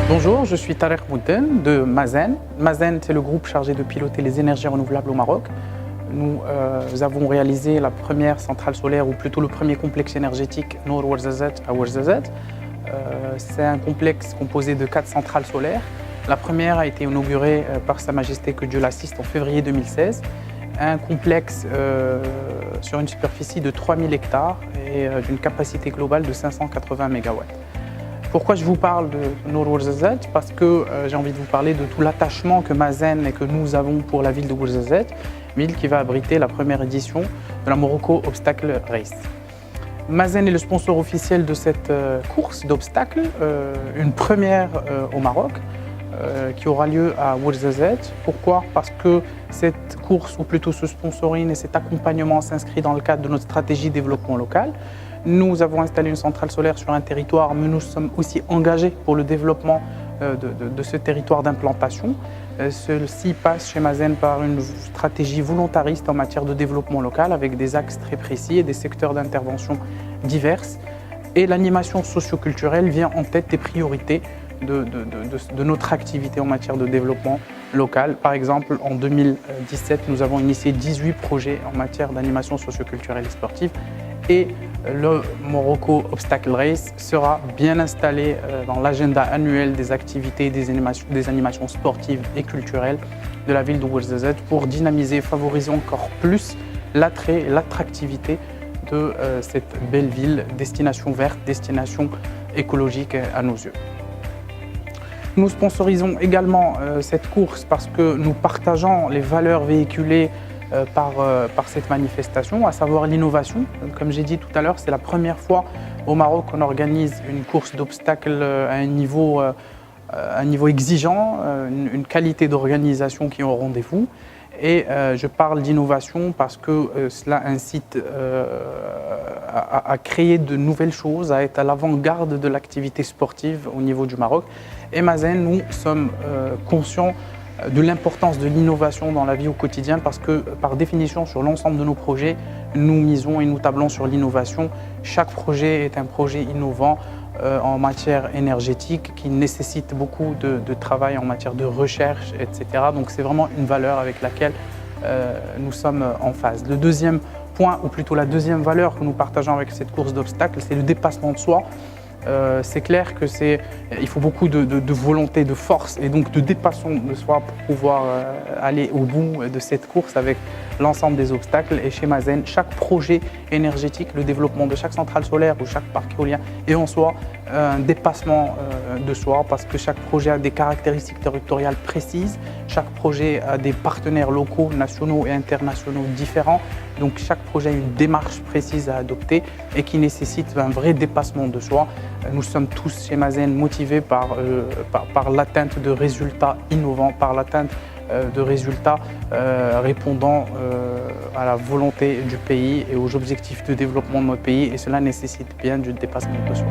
Bonjour, je suis Tarek Moudden de Mazen. Mazen, c'est le groupe chargé de piloter les énergies renouvelables au Maroc. Nous avons réalisé la première centrale solaire, ou plutôt le premier complexe énergétique Noor Ouarzazate à Ouarzazate. C'est un complexe composé de 4 centrales solaires. La première a été inaugurée par Sa Majesté, que Dieu l'assiste, en février 2016. Un complexe sur une superficie de 3000 hectares et d'une capacité globale de 580 MW. Pourquoi je vous parle de Noor Ouarzazate? Parce que j'ai envie de vous parler de tout l'attachement que Mazen et que nous avons pour la ville de Ouarzazate, ville qui va abriter la première édition de la Morocco Obstacle Race. Mazen est le sponsor officiel de cette course d'obstacles, une première au Maroc, qui aura lieu à Ouarzazate. Pourquoi? Parce que cette course, ou plutôt ce sponsoring et cet accompagnement s'inscrit dans le cadre de notre stratégie de développement local. Nous avons installé une centrale solaire sur un territoire, mais nous sommes aussi engagés pour le développement de ce territoire d'implantation. Ceci passe chez Mazen par une stratégie volontariste en matière de développement local, avec des axes très précis et des secteurs d'intervention divers. Et l'animation socio-culturelle vient en tête des priorités de notre activité en matière de développement local. Par exemple, en 2017, nous avons initié 18 projets en matière d'animation socio-culturelle et sportive. Et le Morocco Obstacle Race sera bien installé dans l'agenda annuel des activités et des animations sportives et culturelles de la ville de Ouarzazate pour dynamiser et favoriser encore plus l'attrait et l'attractivité de cette belle ville, destination verte, destination écologique à nos yeux. Nous sponsorisons également cette course parce que nous partageons les valeurs véhiculées par cette manifestation, à savoir l'innovation. Comme j'ai dit tout à l'heure, c'est la première fois au Maroc qu'on organise une course d'obstacles à un niveau exigeant, une qualité d'organisation qui est au rendez-vous. Et je parle d'innovation parce que cela incite à créer de nouvelles choses, à être à l'avant-garde de l'activité sportive au niveau du Maroc. Et Mazen, nous sommes conscients de l'importance de l'innovation dans la vie au quotidien parce que, par définition, sur l'ensemble de nos projets, nous misons et nous tablons sur l'innovation. Chaque projet est un projet innovant en matière énergétique qui nécessite beaucoup de travail en matière de recherche, etc. Donc c'est vraiment une valeur avec laquelle nous sommes en phase. Le deuxième point, ou plutôt la deuxième valeur que nous partageons avec cette course d'obstacles, c'est le dépassement de soi. C'est clair qu'il faut beaucoup de volonté, de force et donc de dépassement de soi pour pouvoir aller au bout de cette course avec l'ensemble des obstacles. Et chez Mazen, chaque projet énergétique, le développement de chaque centrale solaire ou chaque parc éolien est en soi un dépassement de soi parce que chaque projet a des caractéristiques territoriales précises, chaque projet a des partenaires locaux, nationaux et internationaux différents. Donc chaque projet a une démarche précise à adopter et qui nécessite un vrai dépassement de soi. Nous sommes tous chez Mazen motivés par l'atteinte de résultats innovants, par l'atteinte de résultats répondant à la volonté du pays et aux objectifs de développement de notre pays, et cela nécessite bien du dépassement de soi.